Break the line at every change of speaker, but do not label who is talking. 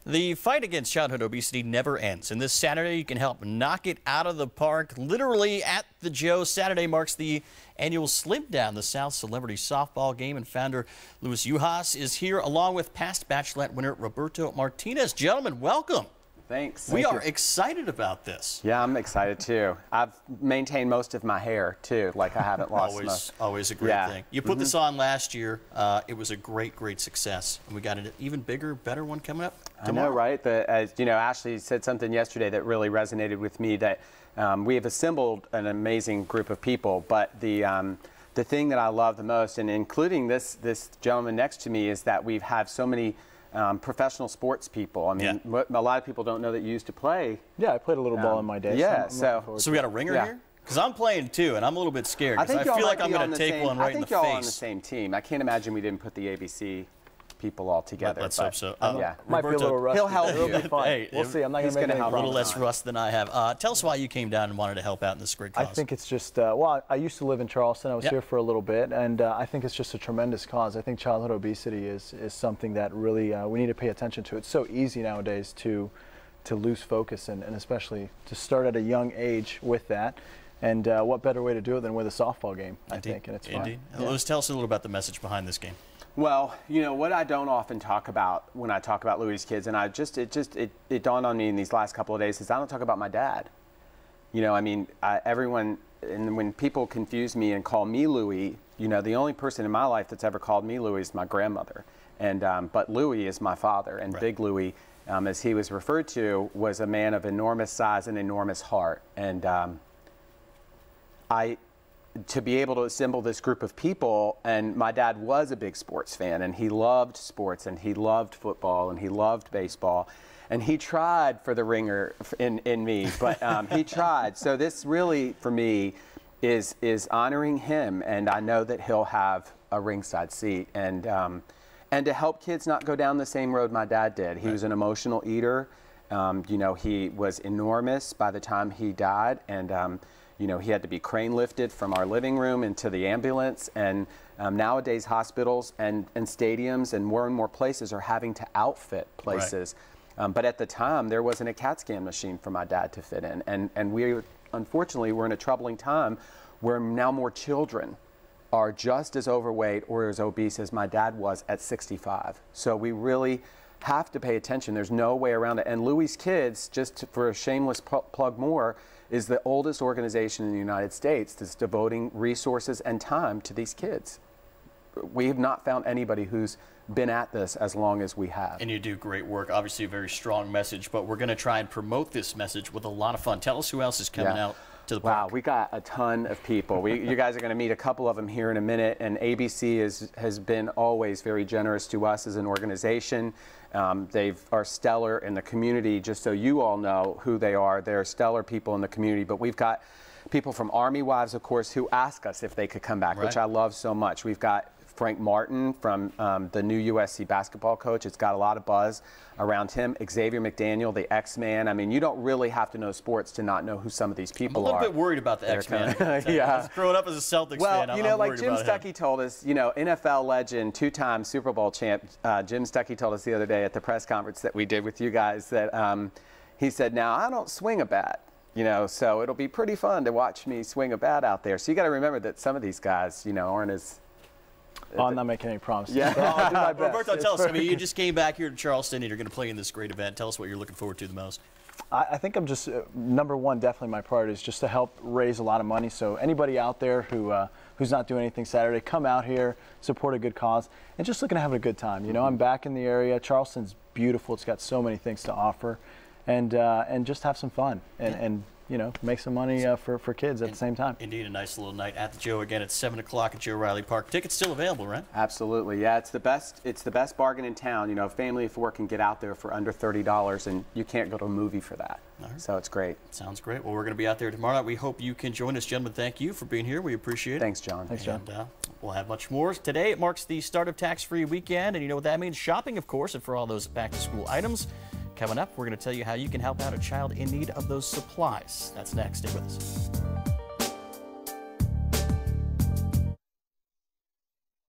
The fight against childhood obesity never ends, and this Saturday you can help knock it out of the park, literally at the Joe. Saturday marks the annual Slim Down, the South Celebrity Softball Game, and founder Louie'S is here along with past Bachelorette winner Roberto Martinez. Gentlemen, welcome.
Thanks.
We are excited about this.
Yeah, I'm excited too. I've maintained most of my hair too, like I haven't lost much.
Always a great thing. You put this on last year. It was a great success. And we got an even bigger, better one coming up tomorrow.
I know, right? As you know, Ashley said something yesterday that really resonated with me, that we have assembled an amazing group of people, but the thing that I love the most, and including this gentleman next to me, is that we have so many professional sports people. I mean, a lot of people don't know that you used to play.
Yeah, I played a little ball in my day.
Yeah,
so we got a ringer here? Because I'm playing too, and I'm a little bit scared. I feel like I'm going to take one right in the face.
I think y'all on the same team. I can't imagine we didn't put the ABC people all together.
Let's hope so.
Yeah, might be a little rusty.
He'll help you.
It'll be fun.
Hey,
we'll see. I'm not going to make any
a little less rust than I have. Tell us why you came down and wanted to help out in this great cause.
I think it's just, well, I used to live in Charleston. I was here for a little bit, and I think it's just a tremendous cause. I think childhood obesity is something that really we need to pay attention to. It's so easy nowadays to lose focus, and especially to start at a young age with that. And what better way to do it than with a softball game, I think, and it's fun.
Indeed. Let's tell us a little about the message behind this game.
Well, you know, what I don't often talk about when I talk about Louie's Kids, and it dawned on me in these last couple of days, is I don't talk about my dad. You know, I mean, everyone, and when people confuse me and call me Louie, you know, the only person in my life that's ever called me Louie is my grandmother. And, but Louie is my father, and Big Louie, as he was referred to, was a man of enormous size and enormous heart. And to be able to assemble this group of people, and my dad was a big sports fan, and he loved sports, and he loved football, and he loved baseball, and he tried for the ringer in me, but he tried. So this really, for me, is honoring him, and I know that he'll have a ringside seat, and to help kids not go down the same road my dad did. He was an emotional eater. You know, he was enormous by the time he died, and you know, he had to be crane lifted from our living room into the ambulance, and nowadays hospitals and stadiums and more places are having to outfit places. But at the time, there wasn't a CAT scan machine for my dad to fit in, and we, unfortunately, we're in a troubling time where now more children are just as overweight or as obese as my dad was at 65. So we really have to pay attention. There's no way around it. And Louie's Kids, just for a shameless plug more, is the oldest organization in the United States that's devoting resources and time to these kids. We have not found anybody who's been at this as long as we have.
And you do great work. Obviously a very strong message, but we're going to try and promote this message with a lot of fun. Tell us who else is coming out to the park.
Wow, we got a ton of people. You guys are going to meet a couple of them here in a minute, and ABC has been always very generous to us as an organization. They are stellar in the community, just so you all know who they are. They're stellar people in the community, but we've got people from Army Wives, of course, who ask us if they could come back, which I love so much. We've got Frank Martin from the new USC basketball coach. It's got a lot of buzz around him. Xavier McDaniel, the X-Man. I mean, you don't really have to know sports to not know who some of these people are.
I'm a little bit worried about the X-Man.
Yeah.
Growing up as a Celtics fan,
you know, like Jim Stuckey told us, you know, NFL legend, two-time Super Bowl champ, Jim Stuckey told us the other day at the press conference that we did with you guys that he said, now, I don't swing a bat. You know, so it'll be pretty fun to watch me swing a bat out there. So you got to remember that some of these guys, you know, aren't as...
Oh, I'm not making any promises.
Yeah.
I'll do my best.
Roberto, tell us, I mean, you just came back here to Charleston and you're going to play in this great event. Tell us what you're looking forward to the most.
I think I'm just, number one, definitely my priority is just to help raise a lot of money. So anybody out there who's not doing anything Saturday, come out here, support a good cause, and just looking to have a good time. You know, I'm back in the area. Charleston's beautiful. It's got so many things to offer, and just have some fun and you know, make some money for kids at the same time.
Indeed, a nice little night at the Joe again at 7 o'clock at Joe Riley Park. Tickets still available, right?
Absolutely, yeah. It's the best bargain in town. You know, family of four can get out there for under $30, and you can't go to a movie for that. So it's great.
Sounds great. Well, we're going to be out there tomorrow night. We hope you can join us, gentlemen. Thank you for being here. We appreciate it.
Thanks, John.
Thanks, John.
And we'll have much more. Today it marks the start of tax-free weekend, and you know what that means? Shopping, of course, and for all those back-to-school items. Coming up, we're going to tell you how you can help out a child in need of those supplies. That's next. Stay with us.